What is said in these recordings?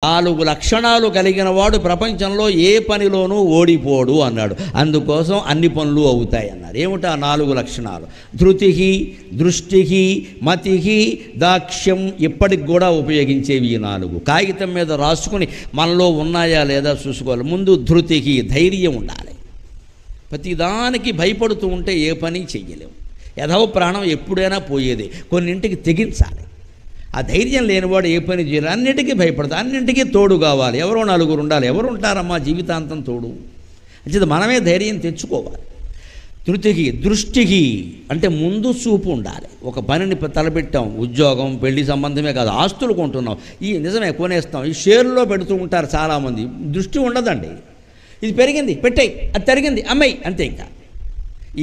4 లక్షణాలు కలిగిన వాడు ప్రపంచంలో ఏ పనిలోనూ ఓడిపోడు అన్నాడు. అందుకోసం అన్ని పనులు అవుతాయి అన్నారు. ఏమిటా 4 లక్షణాలు? ధృతికి, దృష్టికి, మతికి, దాక్ష్యం. ఇప్పటికి కూడా ఉపయోగించేవి ఈ 4. కాగితం మీద రాసుకుని మనలో ఉన్నాయా లేదా చూసుకోవాలి. ముందు ధృతికి, ధైర్యం ఉండాలి. ప్రతిదానికి భయపడుతూ ఉంటే ఏ పని చెయ్యలేము. యథవ ప్రాణం ఎప్పుడైనా పోయేది. కొన్నింటికి తెగించాలి. ఆ ధైర్యం లేనివాడు ఏ పని చేయరు. అన్నిటికీ భయపడతాడు. అన్నింటికీ తోడు కావాలి. ఎవరో 4 ఉండాలి. ఎవరు ఉంటారమ్మా జీవితాంతం తోడు? అంటే మనమే ధైర్యం తెచ్చుకోవాలి. ధృతికి, దృష్టికి అంటే ముందు చూపు ఉండాలి. ఒక పనిని తలపెట్టాం, ఉద్యోగం, పెళ్లి సంబంధమే కాదు, ఆస్తులు కొంటున్నాం, ఈ నిజమే కొనేస్తాం, ఈ షేర్లో పెడుతూ ఉంటారు చాలామంది. దృష్టి ఉండదండి. ఇది పెరిగింది పెట్టేయి, అది తరిగింది అమ్మాయి, అంతే. ఇంకా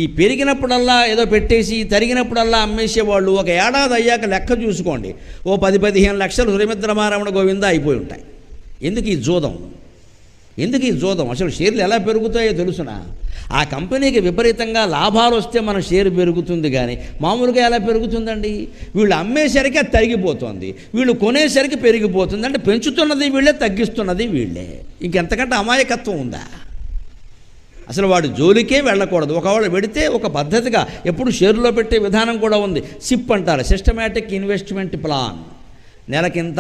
ఈ పెరిగినప్పుడల్లా ఏదో పెట్టేసి తరిగినప్పుడల్లా అమ్మేసేవాళ్ళు ఒక ఏడాది అయ్యాక లెక్క చూసుకోండి, ఓ 10-15 లక్షలు సురేంద్రమారమణ గోవింద అయిపోయి ఉంటాయి. ఎందుకు ఈ జోదం? ఎందుకు ఈ జోదం? అసలు షేర్లు ఎలా పెరుగుతాయో తెలుసునా? ఆ కంపెనీకి విపరీతంగా లాభాలు వస్తే మన షేరు పెరుగుతుంది, కానీ మామూలుగా ఎలా పెరుగుతుందండి? వీళ్ళు అమ్మేసరికి అది తరిగిపోతుంది, వీళ్ళు కొనేసరికి పెరిగిపోతుంది. అంటే పెంచుతున్నది వీళ్ళే, తగ్గిస్తున్నది వీళ్ళే. ఇంకెంతకంటే అమాయకత్వం ఉందా? అసలు వాడు జోలికే వెళ్ళకూడదు. ఒకవేళ పెడితే ఒక పద్ధతిగా ఎప్పుడు షేర్లో పెట్టే విధానం కూడా ఉంది. సిప్ అంటారు, సిస్టమేటిక్ ఇన్వెస్ట్మెంట్ ప్లాన్. నెలకింత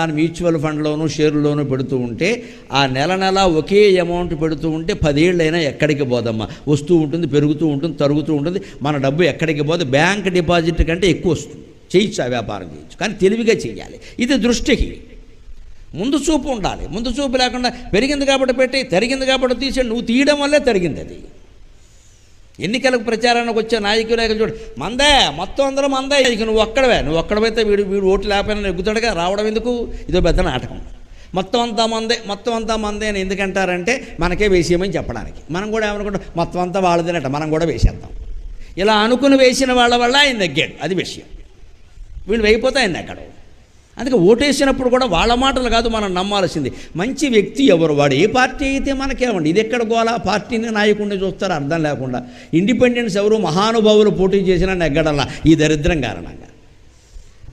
అని మ్యూచువల్ ఫండ్లోనూ షేర్లోనూ పెడుతూ ఉంటే ఆ నెల ఒకే అమౌంట్ పెడుతూ ఉంటే 10 ఏళ్ళైనా ఎక్కడికి పోదమ్మా. వస్తూ ఉంటుంది, పెరుగుతూ ఉంటుంది, తరుగుతూ ఉంటుంది. మన డబ్బు ఎక్కడికి పోదు. బ్యాంక్ డిపాజిట్ కంటే ఎక్కువ వస్తుంది. చేయొచ్చు, ఆ వ్యాపారం చేయొచ్చు, కానీ తెలివిగా చేయాలి. ఇది దృష్టికి. ముందు చూపు ఉండాలి. ముందు చూపు లేకుండా పెరిగింది కాబట్టి పెట్టి, తరిగింది కాబట్టి తీసి, నువ్వు తీయడం వల్లే తరిగింది అది. ఎన్నికలకు ప్రచారానికి వచ్చే నాయకులే చూడు, మందే మొత్తం అందరూ మందే, ఇక నువ్వు ఒక్కడవైతే వీడు ఓట్లు లేకపోయినా నెగ్గుతాడుగా. రావడం ఎందుకు? ఇదో పెద్ద నాటకం. మొత్తం అంతా మందే అని ఎందుకంటారంటే మనకే వేసేయమని చెప్పడానికి. మనం కూడా ఏమనుకుంటాం, మొత్తం అంతా వాళ్ళదేనట, మనం కూడా వేసేద్దాం. ఇలా అనుకుని వేసిన వాళ్ళ వల్ల ఆయన నెగ్గాడు, అది విషయం. వీళ్ళు వేయిపోతే ఆయన నెగ్గడు. అందుకే ఓటేసినప్పుడు కూడా వాళ్ళ మాటలు కాదు మనం నమ్మాల్సింది. మంచి వ్యక్తి ఎవరు, వాడు ఏ పార్టీ అయితే మనకేమండి. ఇది ఎక్కడ గోలా? పార్టీని నాయకుడిని చూస్తారు అర్థం లేకుండా. ఇండిపెండెన్స్ ఎవరు? మహానుభావులు పోటీ చేసినా నెగ్గడల్లా ఈ దరిద్రం కారణంగా.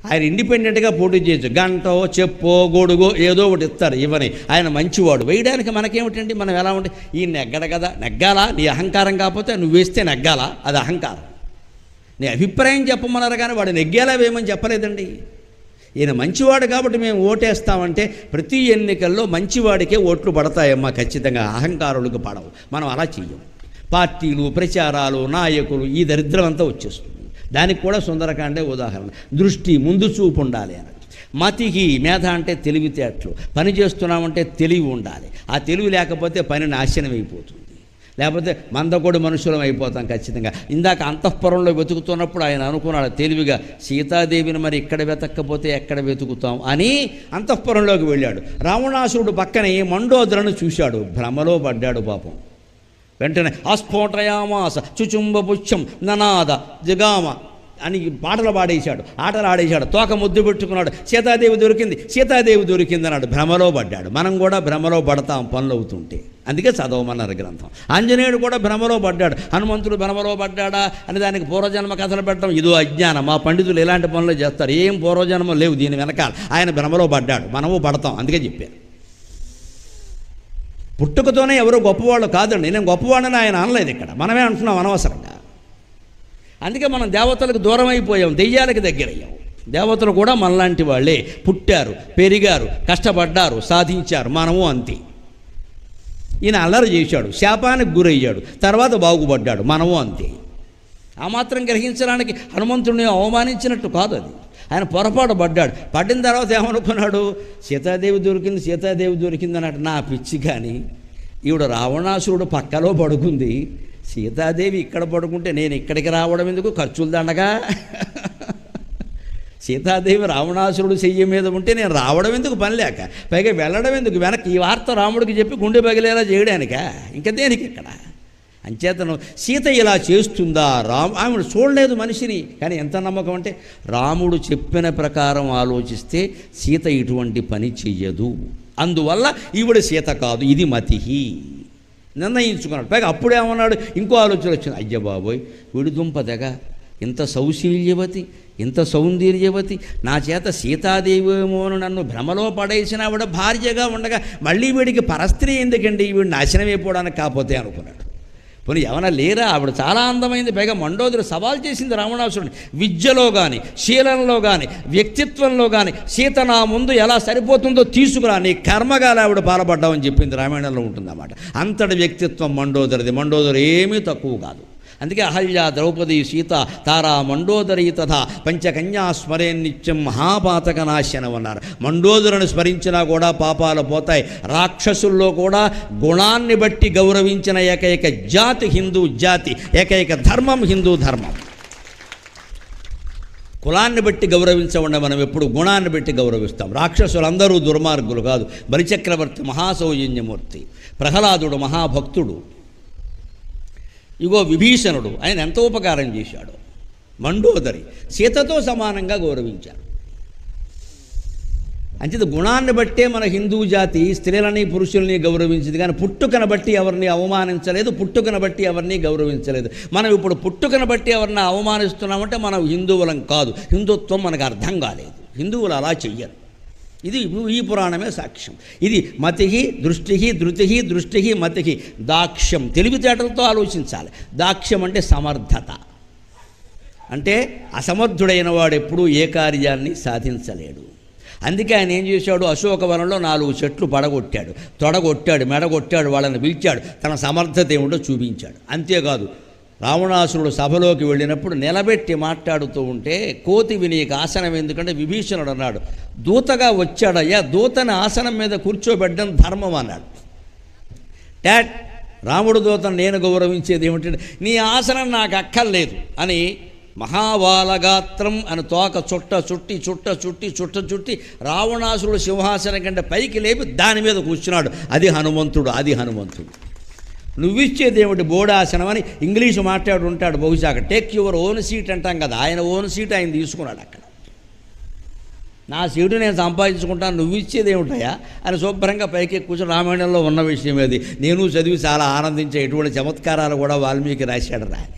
ఆయన ఇండిపెండెంట్గా పోటీ చేయొచ్చు, గంటో చెప్పో గొడుగో ఏదో ఒకటి ఇస్తారు, ఇవ్వని. ఆయన మంచివాడు, వేయడానికి మనకేమిటండి? మనం ఎలా ఉంటే ఈ నెగ్గడ కదా, నెగ్గాలా? నీ అహంకారం కాకపోతే నువ్వు వేస్తే నెగ్గాలా? అది అహంకారం. నీ అభిప్రాయం చెప్పమన్నారు, కానీ వాడు నెగ్గేలా వేయమని చెప్పలేదండి. ఈయన మంచివాడు కాబట్టి మేము ఓటేస్తామంటే ప్రతి ఎన్నికల్లో మంచివాడికే ఓట్లు పడతాయమ్మా ఖచ్చితంగా, అహంకారులకు పడవు. మనం అలా చెయ్యం. పార్టీలు, ప్రచారాలు, నాయకులు, ఈ దరిద్రం అంతా వచ్చేస్తుంది. దానికి కూడా సుందరకాండే ఉదాహరణ. దృష్టి, ముందు చూపు ఉండాలి అని. మతికి, మేధ అంటే తెలివితేటలు. పని చేస్తున్నామంటే తెలివి ఉండాలి. ఆ తెలివి లేకపోతే పని నాశనం అయిపోతుంది. లేకపోతే మందకొడి మనుషులం అయిపోతాం ఖచ్చితంగా. ఇందాక అంతఃపురంలో వెతుకుతున్నప్పుడు ఆయన అనుకున్నాడు తెలివిగా, సీతాదేవిని మరి ఇక్కడ వెతక్కపోతే ఎక్కడ వెతుకుతాం అని అంతఃపురంలోకి వెళ్ళాడు. రావణాసురుడు పక్కనే మండోదరను చూశాడు, భ్రమలో పడ్డాడు పాపం. వెంటనే ఆస్ఫోటయామాస చుచుంబ పుచ్చం ననాద జగామ అని పాటలు పాడేశాడు, ఆటలు ఆడేశాడు, తోక ముద్దు పెట్టుకున్నాడు. సీతాదేవి దొరికింది అన్నాడు. భ్రమలో పడ్డాడు. మనం కూడా భ్రమలో పడతాం పనులు అవుతుంటే, అందుకే చదవమన్నారు గ్రంథం. ఆంజనేయుడు కూడా భ్రమలో పడ్డాడు. హనుమంతుడు భ్రమలో పడ్డాడా అని దానికి పూర్వజన్మ కథలు పెట్టడం ఇదో అజ్ఞానం. మా పండితులు ఎలాంటి పనులు చేస్తారు, ఏం పూర్వజన్మ లేవు దీని వెనకాల. ఆయన భ్రమలో పడ్డాడు, మనము పడతాం, అందుకే చెప్పారు. పుట్టుకతోనే ఎవరో గొప్పవాళ్ళు కాదండి. నేను గొప్పవాళ్ళని ఆయన అనలేదు, ఇక్కడ మనమే అంటున్నాం అనవసరంగా. అందుకే మనం దేవతలకు దూరం అయిపోయాం, దెయ్యాలకి దగ్గరయ్యాం. దేవతలు కూడా మనలాంటి వాళ్ళే, పుట్టారు, పెరిగారు, కష్టపడ్డారు, సాధించారు. మనము అంతే. ఈయన అల్లరి చేశాడు, శాపానికి గురయ్యాడు, తర్వాత బాగుపడ్డాడు. మనము అంతే. ఆ మాత్రం గ్రహించడానికి హనుమంతుడిని అవమానించినట్టు కాదు అది. ఆయన పొరపాటు పడ్డాడు. పడిన తర్వాత ఏమనుకున్నాడు? సీతాదేవి దొరికింది అన్నట్టు. నా పిచ్చి కానీ, ఈవిడ రావణాసురుడు పక్కలో పడుకుంది, సీతాదేవి ఇక్కడ పడుకుంటే నేను ఇక్కడికి రావడం ఎందుకు? ఖర్చులు దండగా. సీతాదేవి రావణాసురుడు చెయ్యి మీద ఉంటే నేను రావడం ఎందుకు? పని లేక. పైగా వెళ్ళడం ఎందుకు? వెనక్కి ఈ వార్త రాముడికి చెప్పి గుండె పగిలేలా చేయడానికా? ఇంకా దేనికి ఇక్కడ? అంచేతను సీత ఇలా చేస్తుందా? ఆమెను చూడలేదు మనిషిని, కానీ ఎంత నమ్మకం అంటే రాముడు చెప్పిన ప్రకారం ఆలోచిస్తే సీత ఇటువంటి పని చెయ్యదు. అందువల్ల ఈవిడ సీత కాదు, ఇది మతిహి నిర్ణయించుకున్నాడు. పైగా అప్పుడేమన్నాడు? ఇంకో ఆలోచన వచ్చింది, అయ్య బాబోయ్ వీడి దుంపదగా ఇంత సౌశీల్యవతి, ఇంత సౌందర్యవతి, నా చేత సీతాదేవేమోను నన్ను భ్రమలో పడేసిన ఆవిడ భార్యగా ఉండగా మళ్ళీ వీడికి పరస్త్రీ ఎందుకండి, వీడు నాశనం అయిపోవడానికి కాకపోతే అనుకున్నాడు. పోనీ ఏమైనా లేరా, ఆవిడ చాలా అందమైంది, పైగా మండోదరి సవాల్ చేసింది రావణాసురుడిని. విద్యలో కానీ, శీలంలో కానీ, వ్యక్తిత్వంలో కానీ సీత నా ముందు ఎలా సరిపోతుందో తీసుకురా, నీ కర్మగాలి ఆవిడ పాల్పడ్డామని చెప్పింది. రామాయణంలో ఉంటుందన్నమాట. అంతటి వ్యక్తిత్వం మండోదరిది. మండోదరి ఏమీ తక్కువ కాదు. అందుకే అహల్య, ద్రౌపది, సీత, తారా, మండోదరి తథా పంచకన్యా స్మరే నిత్యం మహాపాతక నాశనం అన్నారు. మండోదరిని స్మరించినా కూడా పాపాలు పోతాయి. రాక్షసుల్లో కూడా గుణాన్ని బట్టి గౌరవించిన ఏకైక జాతి హిందూ జాతి, ఏకైక ధర్మం హిందూ ధర్మం. కులాన్ని బట్టి గౌరవించకుండా మనం ఎప్పుడు గుణాన్ని బట్టి గౌరవిస్తాం. రాక్షసులందరూ దుర్మార్గులు కాదు. బలిచక్రవర్తి మహాసౌజన్యమూర్తి, ప్రహ్లాదుడు మహాభక్తుడు, ఇగో విభీషణుడు, ఆయన ఎంత ఉపకారం చేశాడు. మండోదరి సీతతో సమానంగా గౌరవించారు. అంచేత గుణాన్ని బట్టే మన హిందూ జాతి స్త్రీలని పురుషుల్ని గౌరవించింది, కానీ పుట్టుకను బట్టి ఎవరిని అవమానించలేదు, పుట్టుకను బట్టి ఎవరిని గౌరవించలేదు. మనం ఇప్పుడు పుట్టుకను బట్టి ఎవరిని అవమానిస్తున్నామంటే మనం హిందువులం కాదు. హిందుత్వం మనకు అర్థం కాలేదు. హిందువులు అలా చెయ్యరు. ఇది ఈ పురాణమే సాక్ష్యం. ఇది మతిహి దృష్టిహి ధృతిహి దృష్టిహి మతిహి దాక్ష్యం. తెలివితేటలతో ఆలోచించాలి. దాక్ష్యం అంటే సమర్థత. అంటే అసమర్థుడైన వాడు ఎప్పుడూ ఏ కార్యాన్ని సాధించలేడు. అందుకే ఆయన ఏం చేశాడు, అశోకవనంలో 4 చెట్లు పడగొట్టాడు, తొడగొట్టాడు, మెడగొట్టాడు, వాళ్ళని పిలిచాడు, తన సమర్థత ఏమిటో చూపించాడు. అంతేకాదు, రావణాసురుడు సభలోకి వెళ్ళినప్పుడు నిలబెట్టి మాట్లాడుతూ ఉంటే కోతివి నీకు ఆసనం ఎందుకంటే విభీషణుడు అన్నాడు, దూతగా వచ్చాడయ్యా, దూతని ఆసనం మీద కూర్చోబెట్టడం ధర్మం అన్నాడు. డాడ్, రాముడు దూతను నేను గౌరవించేది ఏమిటంటే నీ ఆసనం నాకు అక్కర్లేదు అని మహావాలగాత్రం అని తోక చుట్టి రావణాసురుడు సింహాసనం కంటే పైకి లేపి దాని మీద కూర్చున్నాడు. అది హనుమంతుడు. నువ్విచ్చేదేమిటి బోడాసనం అని ఇంగ్లీషు మాట్లాడు ఉంటాడు బహుశా. టేక్ యువర్ ఓన్ సీట్ అంటాం కదా, ఆయన ఓన్ సీట్ ఆయన తీసుకున్నాడు. అక్కడ నా సీటు నేను సంపాదించుకుంటాను, నువ్విచ్చేదేమిటయా అని శుభ్రంగా పైకి కూర్చొని రామాయణంలో ఉన్న విషయం అది. నేను చదివి చాలా ఆనందించే ఎటువంటి చమత్కారాలు కూడా వాల్మీకి రాశాడు రా అని.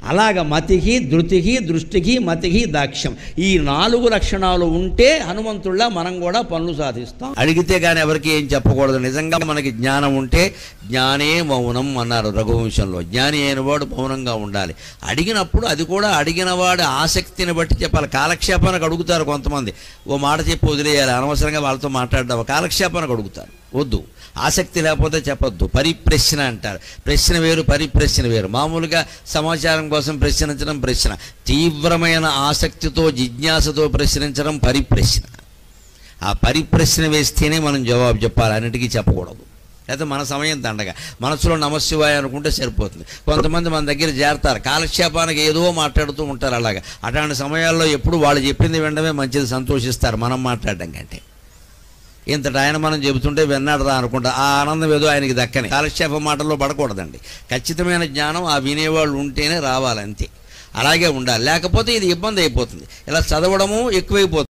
అలాగ మతికి ధృతికి దృష్టికి మతికి దాక్ష్యం, ఈ 4 లక్షణాలు ఉంటే హనుమంతుళ్ళ మనం కూడా పనులు సాధిస్తాం. అడిగితే కానీ ఎవరికి ఏం చెప్పకూడదు. నిజంగా మనకి జ్ఞానం ఉంటే జ్ఞానే మౌనం అన్నారు రఘువంశంలో. జ్ఞాని అయినవాడు మౌనంగా ఉండాలి. అడిగినప్పుడు అది కూడా అడిగినవాడు ఆసక్తిని బట్టి చెప్పాలి. కాలక్షేపానికి అడుగుతారు కొంతమంది, ఓ మాట చెప్పి వదిలేయాలి, అనవసరంగా వాళ్ళతో మాట్లాడదాం. కాలక్షేపానికి అడుగుతారు, వద్దు. ఆసక్తి లేకపోతే చెప్పొద్దు. పరిప్రశ్న అంటారు. ప్రశ్న వేరు, పరిప్రశ్న వేరు. మామూలుగా సమాచారం కోసం ప్రశ్నించడం ప్రశ్న, తీవ్రమైన ఆసక్తితో జిజ్ఞాసతో ప్రశ్నించడం పరిప్రశ్న. ఆ పరిప్రశ్న వేస్తేనే మనం జవాబు చెప్పాలి, అన్నిటికీ చెప్పకూడదు. లేకపోతే మన సమయం దండగా. మనసులో నమశివాయ అనుకుంటే సరిపోతుంది. కొంతమంది మన దగ్గర చేరతారు, కాలక్షేపానికి ఏదో మాట్లాడుతూ ఉంటారు. అలాగా అట్లాంటి సమయాల్లో ఎప్పుడు వాళ్ళు చెప్పింది వినడమే మంచిది, సంతోషిస్తారు మనం మాట్లాడడం కంటే. ఇంతటి ఆయన మనం చెబుతుంటే విన్నాడురా అనుకుంటా, ఆ ఆనందం ఏదో ఆయనకి దక్కని. కాలక్షేప మాటల్లో పడకూడదండి. ఖచ్చితమైన జ్ఞానం ఆ వినేవాళ్ళు ఉంటేనే రావాలంతే. అలాగే ఉండాలి, లేకపోతే ఇది ఇబ్బంది అయిపోతుంది. ఇలా చదవడము ఎక్కువైపోతుంది.